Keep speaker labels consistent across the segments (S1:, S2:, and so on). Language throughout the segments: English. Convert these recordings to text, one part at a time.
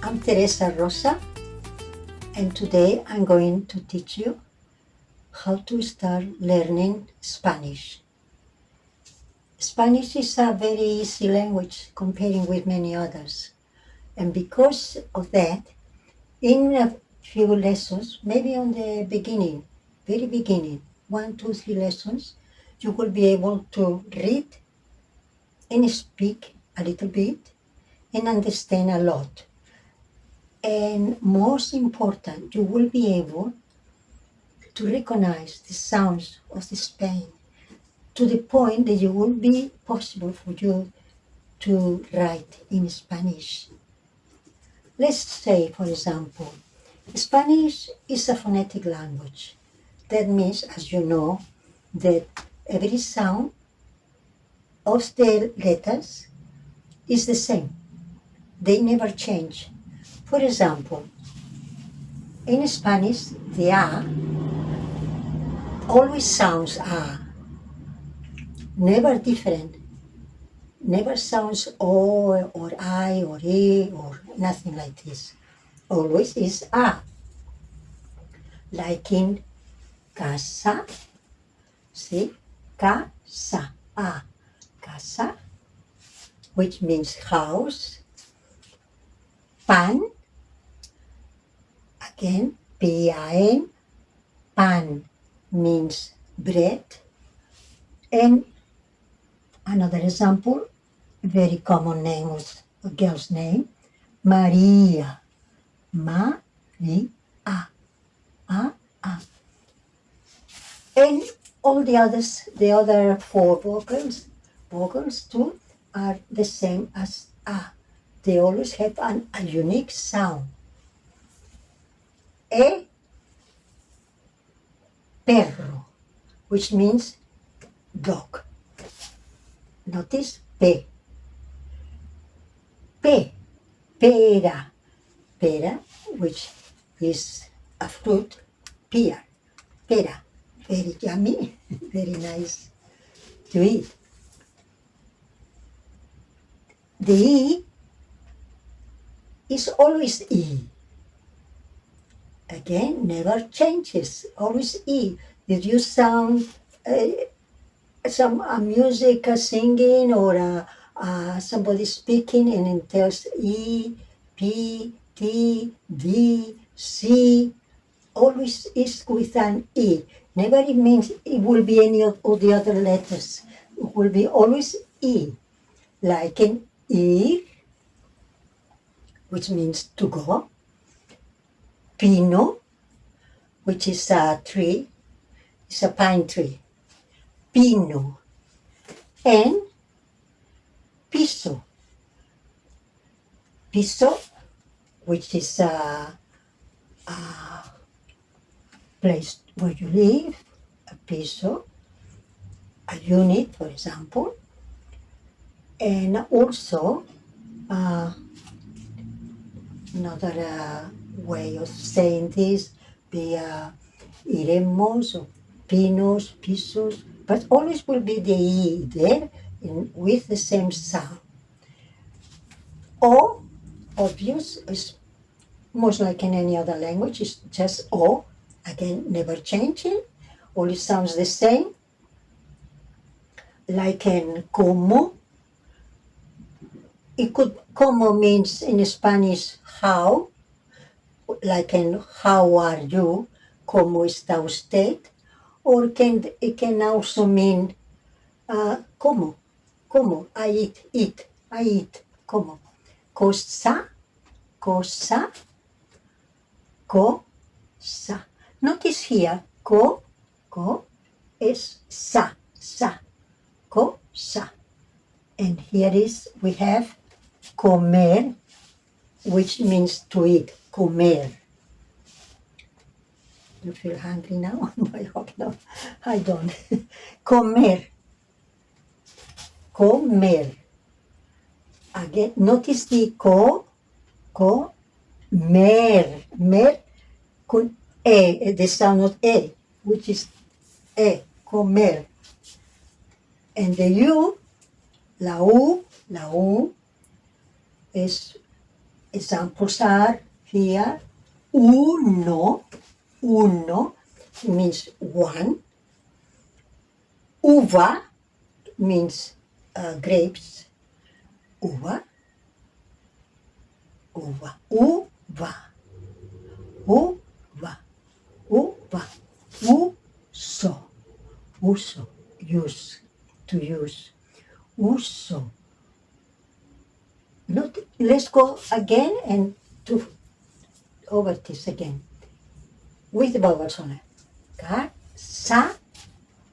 S1: I'm Teresa Rosa, and today I'm going to teach you how to start learning Spanish. Spanish is a very easy language comparing with many others, and because of that, in a few lessons, maybe on the beginning, very beginning, 1, 2, 3 lessons, you will be able to read and speak a little bit and understand a lot. And most important, you will be able to recognize the sounds of the Spain to the point that it will be possible for you to write in Spanish. Let's say, for example, Spanish is a phonetic language. That means, as you know, that every sound of the letters is the same. They never change. For example, in Spanish, the A always sounds A, never different. Never sounds O or I or E or nothing like this. Always is A. Like in casa, see? Casa, A. Casa, which means house. Pan, again, P-A-N. Pan means bread. And another example, very common name was a girl's name, Maria. Maria. A. And all the others, the other 4 vocals too, are the same as A. They always have a unique sound. E, perro, which means dog. Notice P. P, pera, pera, which is a fruit, pear, pera, very yummy, very nice to eat. The E is always E. Again, never changes, always E. Did you sound some music singing or somebody speaking and it tells E, P, T, D, C, always is with an E. Never it means it will be any of the other letters. It will be always E. Like in ir, which means to go. Pino, which is a tree, it's a pine tree. Pino. And piso. Piso, which is a place where you live, a piso, a unit, for example. And also, another way of saying this, be iremos or pinos, pisos, but always will be the E there with the same sound. O, obvious, is most like in any other language, it's just O, again, never changing, always sounds the same. Like in como, como means in Spanish how, like in how are you, como está usted, or it can also mean como, I eat, como. Cosa, cosa. Notice here, co is sa, cosa. And here we have comer, which means to eat, comer. You feel hungry now? I hope not. I don't. Comer. Again, notice the mer, con the sound of which is comer. And the U, la U is Examples are here. Uno, uno means one. Uva means grapes. Uva, uva, uva, uva, uva, uso, uso, use, to use, uso. Let's go again and to over this again with the vowels on it. Ka, sa,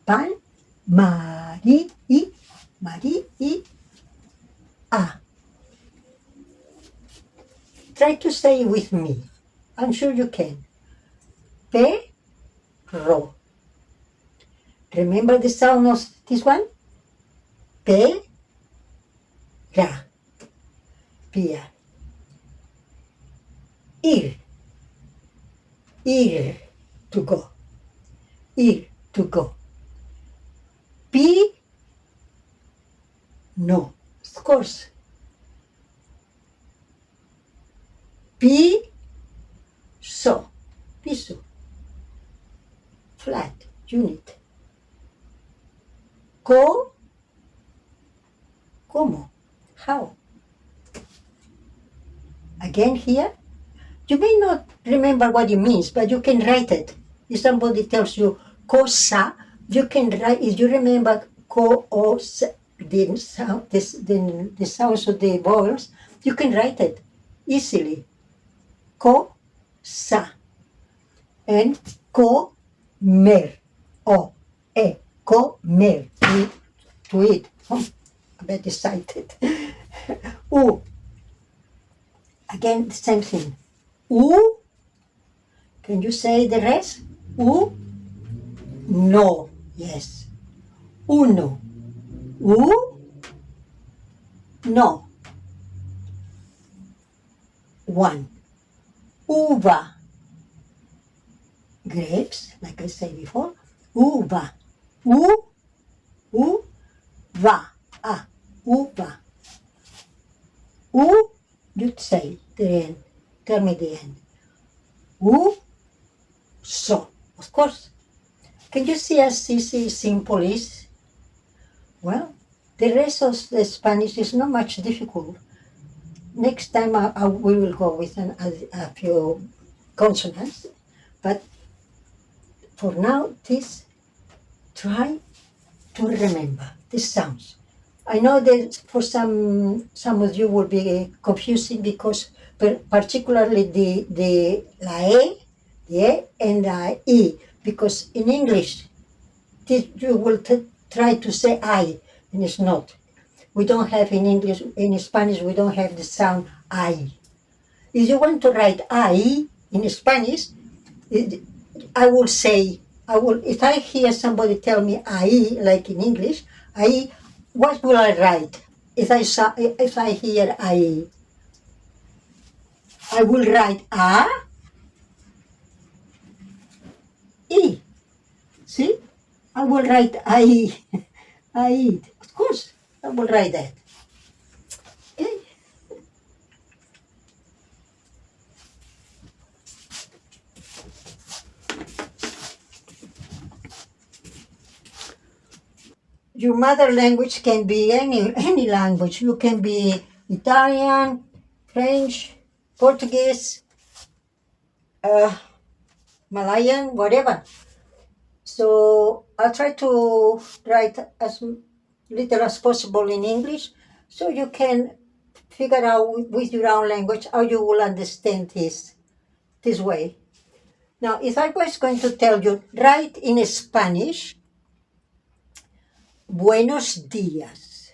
S1: pan, mari, i, a. Try to say it with me. I'm sure you can. Ro. Remember the sound of this one? Pe, ra. Pia. Ir. Ir. To go. Ir. To go. Pi. No. Of course. Pi. So. Piso. Flat. Unit. Co. Como. How. Again here. You may not remember what it means, but you can write it. If somebody tells you cosa, you can write. If you remember the sounds of the vowels, you can write it easily. Cosa and comer. Comer. To eat. I'm a bit excited. Again, the same thing. Can you say the rest? No. Yes. Uno. No. One. Uva. Grapes, like I said before. Uva. Va. Uva. You say the end. Tell me the end. So. Of course. Can you see as easy, simple is? Well, the rest of the Spanish is not much difficult. Next time we will go with a few consonants. But for now, try to remember these sounds. I know that for some of you will be confusing because particularly the la e and the e, because in English you will try to say I, and it's not. We don't have in English, in Spanish, we don't have the sound I. If you want to write I in Spanish, I will say, if I hear somebody tell me I, like in English, I, what will I write? If I hear I will write E. See? I will write I. I eat. Of course, I will write that. Okay? Your mother language can be any language. You can be Italian, French, Portuguese, Malayan, whatever. So I'll try to write as little as possible in English so you can figure out with your own language how you will understand this way. Now, if I was going to tell you, write in Spanish, buenos días,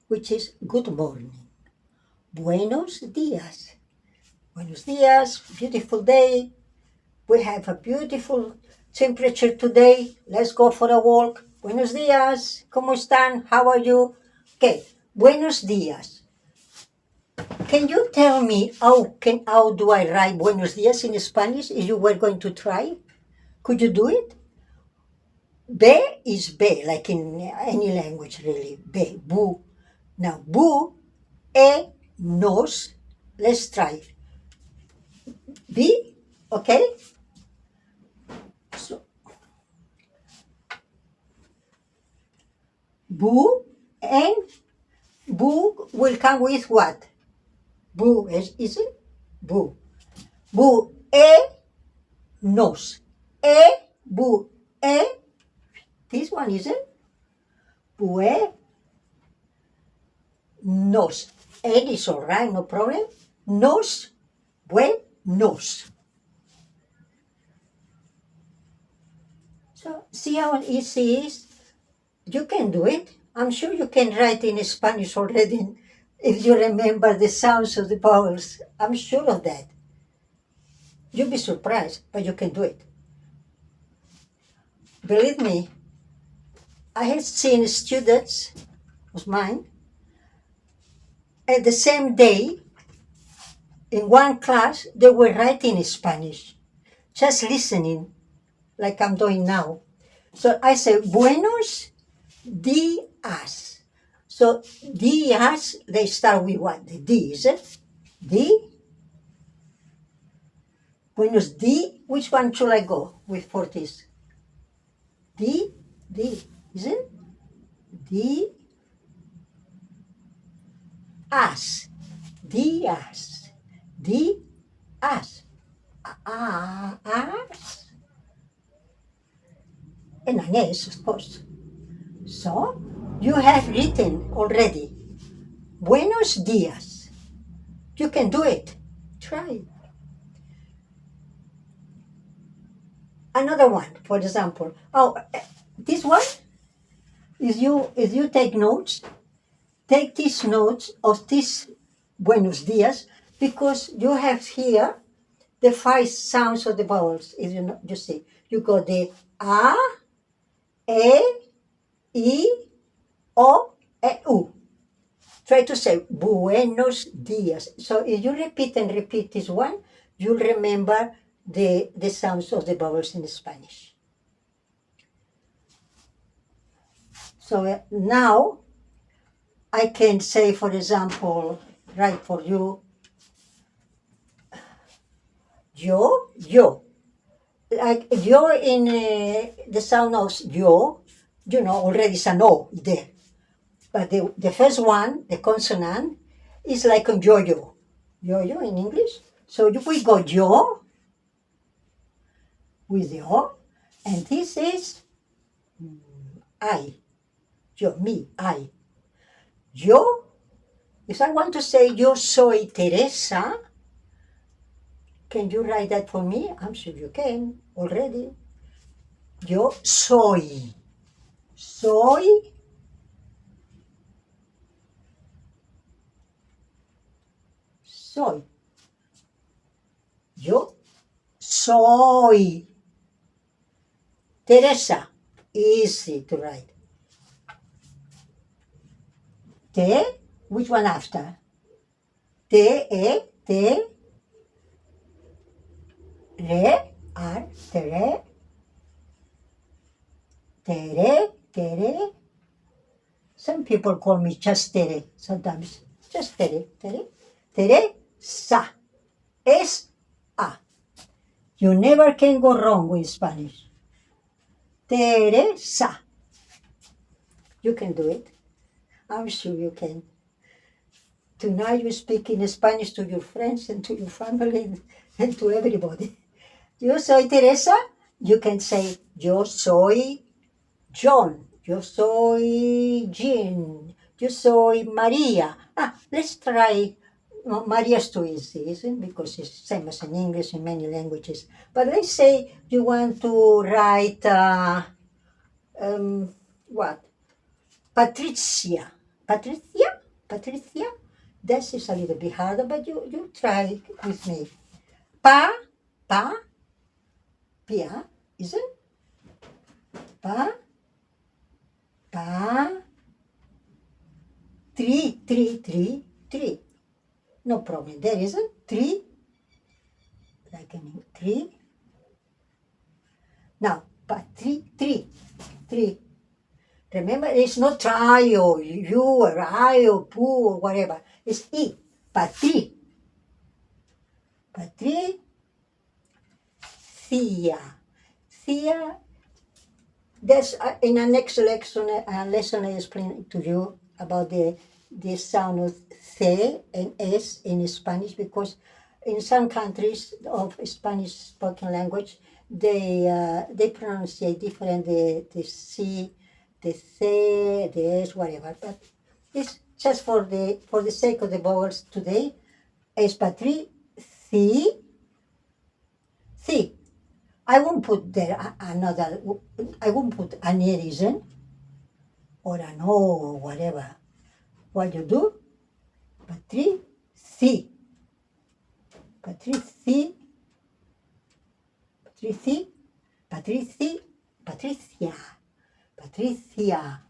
S1: which is good morning. Buenos días. Buenos días, beautiful day. We have a beautiful temperature today. Let's go for a walk. Buenos días. ¿Cómo están? How are you? Okay. Buenos días. Can you tell me how do I write buenos días in Spanish if you were going to try? Could you do it? B is B, like in any language really. B, bu. Now, bu, nos, let's try. B, okay? So, boo, and boo will come with what? Boo, is it? Boo. Boo, nose. Boo, this one isn't? Bue, nose. N is all right, no problem. Nose, bue, nose. So see how easy it is? You can do it. I'm sure you can write in Spanish already if you remember the sounds of the vowels. I'm sure of that. You'll be surprised, but you can do it. Believe me, I have seen students of mine at the same day in one class, they were writing in Spanish, just listening, like I'm doing now. So I say, buenos días. So días, they start with what? The D, is it? D? Buenos D? Which one should I go with for this? D? D, is it? D? As. Días. D? As. As. And an S, of course. So, you have written already. Buenos días. You can do it. Try. Another one, for example. Oh, this one is you take notes. Take these notes of this buenos días because you have here the 5 sounds of the vowels. If you see, you got the a, e, o, e, u. Try to say buenos días. So if you repeat and repeat this one, you'll remember the sounds of the vowels in Spanish. So now I can say, for example, write for you, yo. Like yo in the sound of yo, already is an O there. But the first one, the consonant, is like a yo-yo. Yo-yo in English. So we go yo with the O, and this is I. Yo, me, I. Yo, if I want to say yo soy Teresa, can you write that for me? I'm sure you can already. Yo soy. Soy. Soy. Yo soy Teresa. Easy to write. Te, which one after? Te, te, re, ar, tere, tere, tere. Some people call me just tere, sometimes. Just tere, tere. Teresa. S-A. You never can go wrong with Spanish. Teresa. You can do it. I'm sure you can. Tonight you speak in Spanish to your friends and to your family and to everybody. Yo soy Teresa. You can say, yo soy John. Yo soy Jean. Yo soy Maria. Let's try. No, Maria's too easy, isn't it? Because it's same as in English in many languages. But let's say you want to write, what? Patricia. Patricia? That is a little bit harder, but you try with me. Pia, isn't it? Three. No problem. There isn't three. Like in three. Now, three. Remember, it's not try or you or I or poo or whatever. It's E. Patri. Patricia. That's in our next lesson I explain to you about the sound of C and S in Spanish, because in some countries of Spanish spoken language they pronounce different the C, the C, the S, whatever. But it's just for the sake of the vowels today. Es Patri, C, C. I won't put there another. I won't put an reason or an O or whatever. What you do? Patrici. Patrici. Patrici. Patrici. Patricia. Patricia.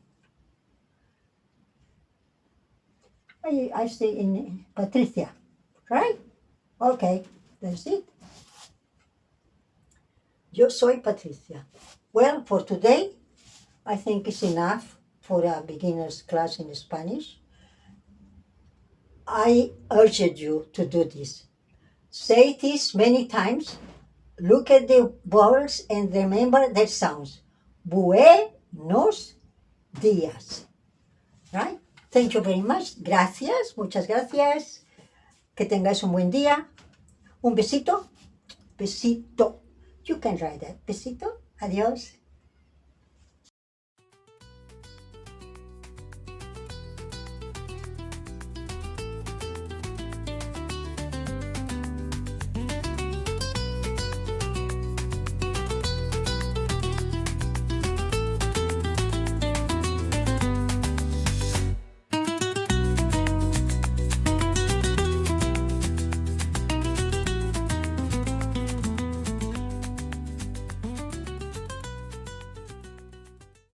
S1: I say in Patricia, right? Okay, that's it. Yo soy Patricia. Well, for today, I think it's enough for a beginner's class in Spanish. I urge you to do this. Say this many times. Look at the vowels and remember their sounds. Buenos días. Right? Thank you very much. Gracias. Muchas gracias. Que tengáis un buen día. Un besito. Besito. You can write that. Besito. Adiós.